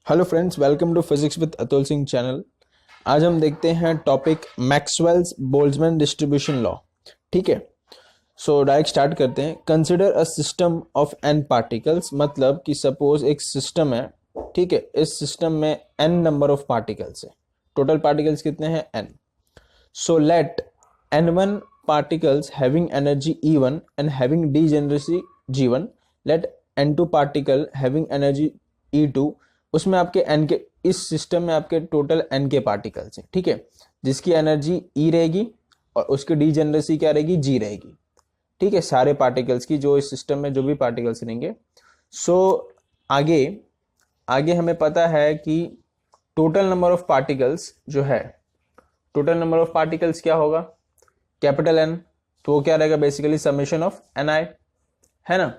Hello friends, welcome to physics with Atul Singh channel. आज हम देखते हैं topic Maxwell's Boltzmann distribution law. ठीक है, सो डायरेक्ट स्टार्ट करते हैं। Consider a system of N particles, मतलब कि सपोज एक सिस्टम है। ठीक है, इस सिस्टम में एन नंबर ऑफ पार्टिकल्स है। टोटल पार्टिकल्स कितने हैं? N. So let n1 particles having energy E1 and having degeneracy G1, let n2 particle having energy E2। उसमें आपके n के, इस सिस्टम में आपके टोटल n के पार्टिकल्स हैं। ठीक है, जिसकी एनर्जी E रहेगी और उसकी डीजेनरेसी क्या रहेगी? G रहेगी। ठीक है, सारे पार्टिकल्स की, जो इस सिस्टम में जो भी पार्टिकल्स रहेंगे। सो आगे आगे हमें पता है कि टोटल नंबर ऑफ पार्टिकल्स जो है, टोटल नंबर ऑफ पार्टिकल्स क्या होगा? Capital N. तो वो क्या रहेगा? Basically summation of N i, है ना।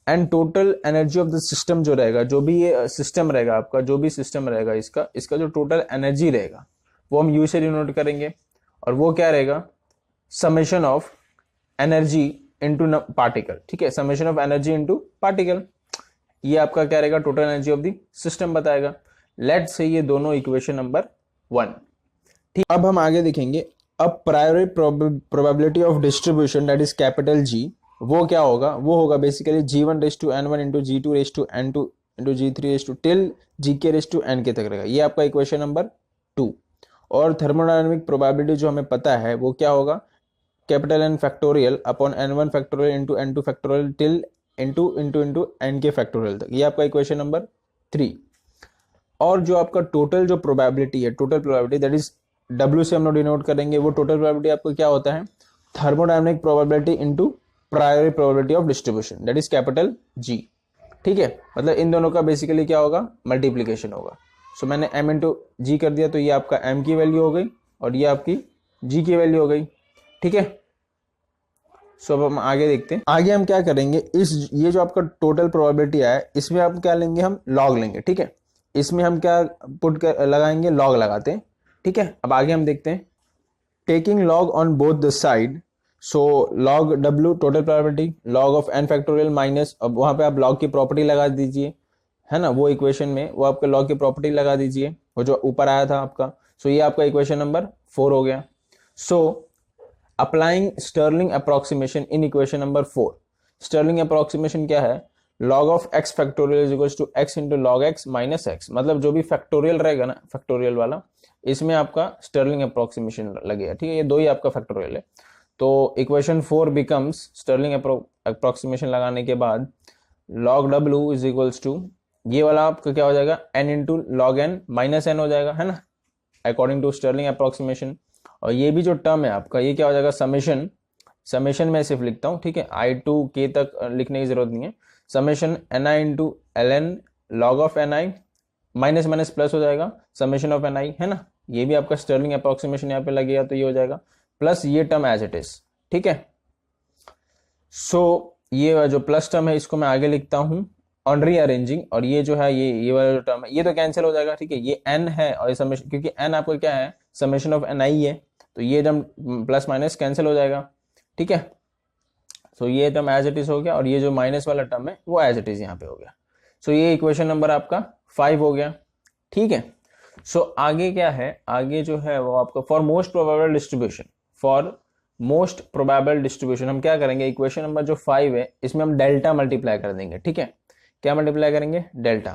And total energy of the system जो रहेगा, जो भी ये सिस्टम रहेगा आपका, जो भी सिस्टम रहेगा, इसका जो टोटल एनर्जी रहेगा वो हम यू से डिनोट करेंगे। और वो क्या रहेगा? Summation of energy into particle. ठीक है, summation of energy into particle, ये आपका क्या रहेगा? Total energy of the system बताएगा। लेट्स से ये दोनों इक्वेशन नंबर 1। ठीक, अब हम आगे देखेंगे। अब priori probability of distribution that is capital G, वो क्या होगा? वो होगा basically G1 raise to N1 into G2 raise to N2 into G3 raise to till GK raise to N के तक रहेगा। ये आपका इक्वेशन नंबर 2। और थर्मोडायनेमिक प्रोबेबिलिटी जो हमें पता है वो क्या होगा? Capital N factorial upon N1 factorial into N2 factorial till into into into N के फैक्टोरियल तक। ये आपका इक्वेशन नंबर 3। और जो आपका टोटल जो प्रोबेबिलिटी है, total probability that is W से हम लोग डिनोट करेंगे। वो टोटल प्रोबेबिलिटी आपको क्या होता है? Thermodynamic probability into प्रायोरी probability of distribution that is capital G। ठीक है, मतलब इन दोनों का बेसिकली क्या होगा? मल्टीप्लीकेशन होगा। सो मैंने M इंटू जी कर दिया, तो ये आपका M की वैल्यू हो गई और ये आपकी G की वैल्यू हो गई। ठीक है, सो अब हम आगे देखते हैं। आगे हम क्या करेंगे? ये जो आपका टोटल प्रोबेबिलिटी है, इसमें आप क्या लेंगे? हम लॉग लेंगे। ठीक है, इसमें हम क्या पुट कर लगाएंगे? लॉग लगाते हैं। ठीक है, अब आगे हम देखते हैं। Taking log on both the side, so log W total probability, log of n factorial minus, अब वहां पे आप लॉग की प्रॉपर्टी लगा दीजिए, है ना। वो इक्वेशन में वो आपके लॉग की प्रॉपर्टी लगा दीजिए, वो जो ऊपर आया था आपका। सो ये आपका इक्वेशन नंबर 4 हो गया। So applying Stirling approximation in equation number 4। Stirling approximation क्या है? Log of x factorial is equals to x into log x minus x, मतलब जो भी फैक्टोरियल रहेगा ना, फैक्टोरियल वाला, इसमें आपका स्टर्लिंग अप्रोक्सीमेशन लगेगा। ठीक है, ये दो ही आपका फैक्टोरियल है। तो इक्वेशन 4 बिकम्स, स्टर्लिंग अप्रोक्सीमेशन लगाने के बाद, log W is equals to, ये वाला आपका क्या हो जाएगा? n into log n minus n हो जाएगा, है ना, अकॉर्डिंग टू स्टर्लिंग अप्रोक्सीमेशन। और ये भी जो टर्म है आपका, ये क्या हो जाएगा? समेशन, समेशन में सिर्फ लिखता हूँ। ठीक है, I2 K तक लिखने की जरूरत नहीं है। Summation Ni into ln log of Ni minus minus plus हो जाएगा, समेशन ऑफ Ni, है ना। ये भी आपका स्टर्लिंग अप्रोक्सीमेशन यहाँ पे लगेगा, तो ये हो जाएगा प्लस ये टर्म एज इट इज। ठीक है, सो ये जो प्लस टर्म है इसको मैं आगे लिखता हूँ ऑन रीअरेंजिंग, और ये जो है, ये वाला जो टर्म है ये तो कैंसिल हो जाएगा। ठीक है, ये n है और ये समेशन, क्योंकि n आपका क्या है? समेशन ऑफ Ni है, तो ये टर्म प्लस माइनस कैंसिल हो जाएगा। ठीक है, सो ये टर्म एज इट इज हो गया, और ये जो माइनस वाला टर्म है वो एज इट इज यहाँ पे हो गया। सो ये इक्वेशन नंबर आपका 5 हो गया। ठीक है, सो आगे क्या है? आगे जो है वो आपका for most probable distribution, for most probable distribution हम क्या करेंगे? इक्वेशन नंबर जो 5 है, इसमें हम डेल्टा मल्टीप्लाई कर देंगे। ठीक है, क्या मल्टीप्लाई करेंगे? Delta.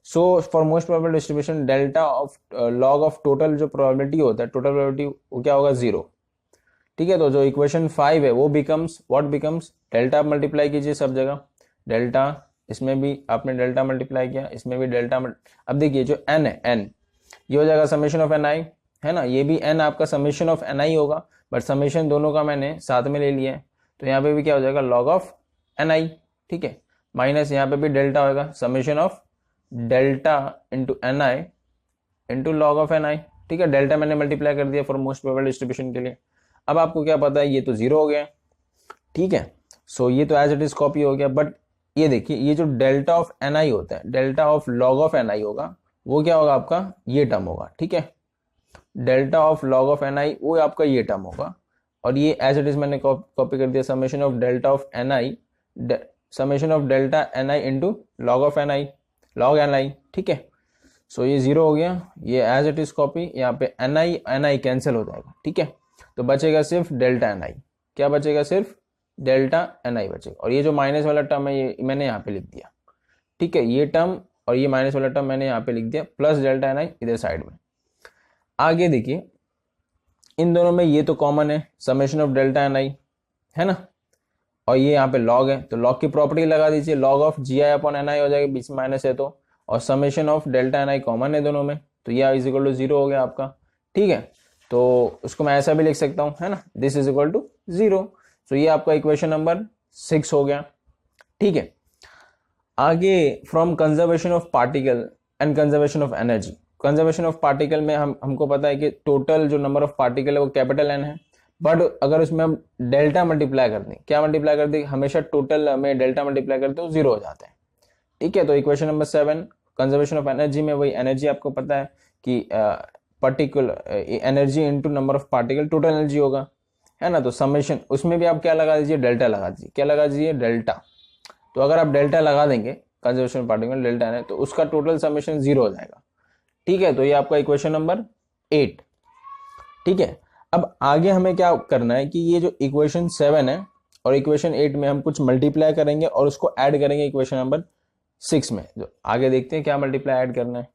So for most probable distribution, delta of log of total जो प्रोबेबिलिटी होता है, टोटल प्रोबेबिलिटी वो क्या होगा? 0। ठीक है, तो जो इक्वेशन 5 है वो becomes what? Becomes delta multiply कीजिए सब जगह, डेल्टा, इसमें भी आपने डेल्टा मल्टीप्लाई किया, इसमें भी डेल्टा अब देखिए जो n है, n ये हो जाएगा समेशन ऑफ Ni, है ना। ये भी n आपका समेशन ऑफ Ni होगा, बट समेशन दोनों का मैंने साथ में ले लिया है, तो यहाँ पे भी क्या हो जाएगा? Log of Ni। ठीक है, माइनस यहाँ पे भी डेल्टा होगा, summation of delta into Ni into log of Ni। ठीक है, डेल्टा मैंने मल्टीप्लाई कर दिया फॉर मोस्ट प्रोबेबल डिस्ट्रीब्यूशन के लिए। अब आपको क्या पता है? ये तो 0 हो गया। ठीक है, सो ये तो एज इट इज कॉपी हो गया, बट ये देखिए, ये जो डेल्टा ऑफ Ni होता है, delta of log of Ni होगा, वो क्या होगा आपका? ये टर्म होगा। ठीक है, delta of log of Ni वो आपका ये टर्म होगा, और ये एज इट इज मैंने कॉपी कर दिया, summation of delta of Ni, summation of delta Ni into log of Ni। log ni, ठीक है। सो ये 0 हो गया, ये एज इट इज कॉपी, यहाँ पे ni कैंसिल हो जाएगा, ठीक है। तो बचेगा सिर्फ डेल्टा ni, क्या बचेगा, सिर्फ डेल्टा ni बचेगा। और ये जो माइनस वाला टर्म है ये मैंने यहाँ पे लिख दिया, ठीक है, ये टर्म और ये माइनस वाला टर्म मैंने यहाँ पे लिख दिया, प्लस डेल्टा ni इधर साइड में। आगे देखिए इन दोनों में ये तो कॉमन है, समेशन ऑफ डेल्टा ni है ना, और ये यहाँ पे लॉग है, तो लॉग की प्रॉपर्टी लगा दीजिए, log of G I upon N I हो जाएगा, बीच में माइनस है तो, और summation of delta N I common है दोनों में, तो ये इज इक्वल टू 0 हो गया आपका, ठीक है। तो उसको मैं ऐसा भी लिख सकता हूँ, है ना, दिस इज इक्वल टू 0। तो ये आपका इक्वेशन नंबर 6 हो गया, ठीक है। आगे from conservation of particle and conservation of energy. Conservation of particle में हमको पता है कि टोटल जो नंबर ऑफ पार्टिकल है वो कैपिटल एन है, बट अगर उसमें हम डेल्टा मल्टीप्लाई कर दें, क्या मल्टीप्लाई कर दें, हमेशा टोटल में डेल्टा मल्टीप्लाई करते हो 0 हो जाते हैं, ठीक है। तो equation number 7 conservation of energy में वही एनर्जी आपको पता है कि particular energy into number of particle total energy होगा, है ना। तो समेशन उसमें भी आप क्या लगा दीजिए, डेल्टा लगा दीजिए, क्या लगा दीजिए, डेल्टा। तो अगर आप डेल्टा लगा देंगे कंजर्वेशन ऑफ पार्टिकल डेल्टा है तो उसका टोटल समेशन 0 हो जाएगा, ठीक है। तो ये आपका इक्वेशन नंबर 8, ठीक है। अब आगे हमें क्या करना है कि ये जो इक्वेशन 7 है और इक्वेशन 8 में हम कुछ मल्टीप्लाई करेंगे और उसको ऐड करेंगे इक्वेशन नंबर 6 में। जो आगे देखते हैं क्या मल्टीप्लाई ऐड करना है।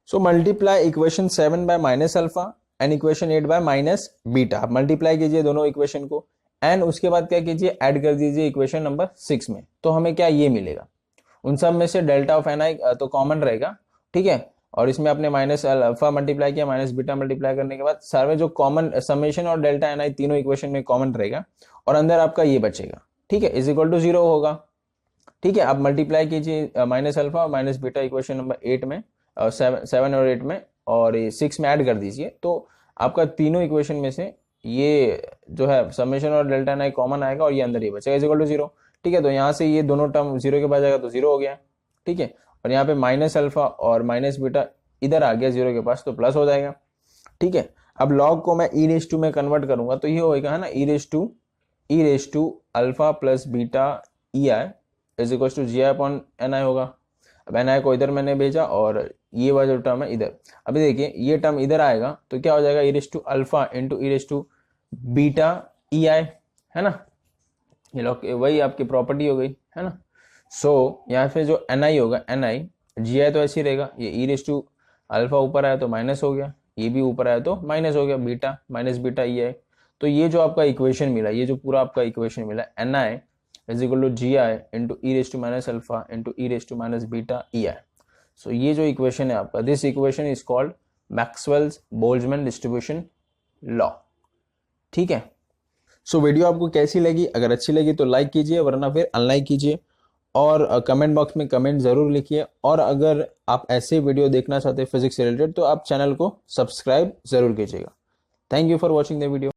So multiply equation 7 bye minus alpha and equation 8 bye minus beta. आप मल्टीप्लाई कीजिए दोनों इक्वेशन को एंड उसके बाद क्या कीजिए, ऐड कर दीजिए इक्वेशन नंबर 6 में। तो हमें क्या ये मिलेगा, उन सब में से डेल्टा ऑफ एन आई तो कॉमन रहेगा, ठीक है। और इसमें आपने माइनस अल्फा मल्टीप्लाई किया, माइनस बीटा मल्टीप्लाई करने के बाद सारे जो कॉमन समेशन और डेल्टा एन आई तीनों इक्वेशन में कॉमन रहेगा और अंदर आपका ये बचेगा, ठीक है, इज इक्वल टू 0 होगा, ठीक है। आप मल्टीप्लाई कीजिए माइनस अल्फा और माइनस बीटा इक्वेशन नंबर 8 में, 7 और 8 में, और 6 में ऐड कर दीजिए। तो आपका तीनों इक्वेशन में से ये जो है समेशन और डेल्टा एन आई कॉमन आएगा और ये अंदर ये बचेगा, इज इक्वल टू 0, ठीक है। तो यहाँ से ये दोनों टर्म 0 के बाद जाएगा तो 0 हो गया, ठीक है। और यहाँ पे माइनस अल्फा और माइनस बीटा इधर आ गया 0 के पास तो प्लस हो जाएगा, ठीक है। अब लॉग को मैं e में कन्वर्ट करूंगा तो ये होगा, है ना, e raise to alpha plus beta E I is equal to G I upon N I होगा। अब एन आई को इधर मैंने भेजा और ये वाला जो टर्म है इधर, अभी देखिए ये टर्म इधर आएगा तो क्या हो जाएगा, e raise to alpha into e raise to beta E I, है ना, ये लॉग वही आपकी प्रॉपर्टी हो गई, है ना। सो यहाँ पे जो एन आई होगा, एन आई जी आई तो ऐसे ही रहेगा, ये ई रेस टू अल्फा ऊपर आया तो माइनस हो गया, ये भी ऊपर आया तो माइनस हो गया, बीटा माइनस बीटा ई आई। तो ये जो आपका इक्वेशन मिला, ये जो पूरा आपका इक्वेशन मिला, N I is equal to G I into e raise to minus alpha into e raise to minus beta E I. So ये जो इक्वेशन है आपका, this equation is called Maxwell's Boltzmann distribution law, ठीक है। So video आपको कैसी लगी, अगर अच्छी लगी तो लाइक कीजिए वरना फिर अनलाइक कीजिए, और कमेंट बॉक्स में कमेंट जरूर लिखिए। और अगर आप ऐसे वीडियो देखना चाहते हैं फिजिक्स से रिलेटेड तो आप चैनल को सब्सक्राइब जरूर कीजिएगा। Thank you for watching the video.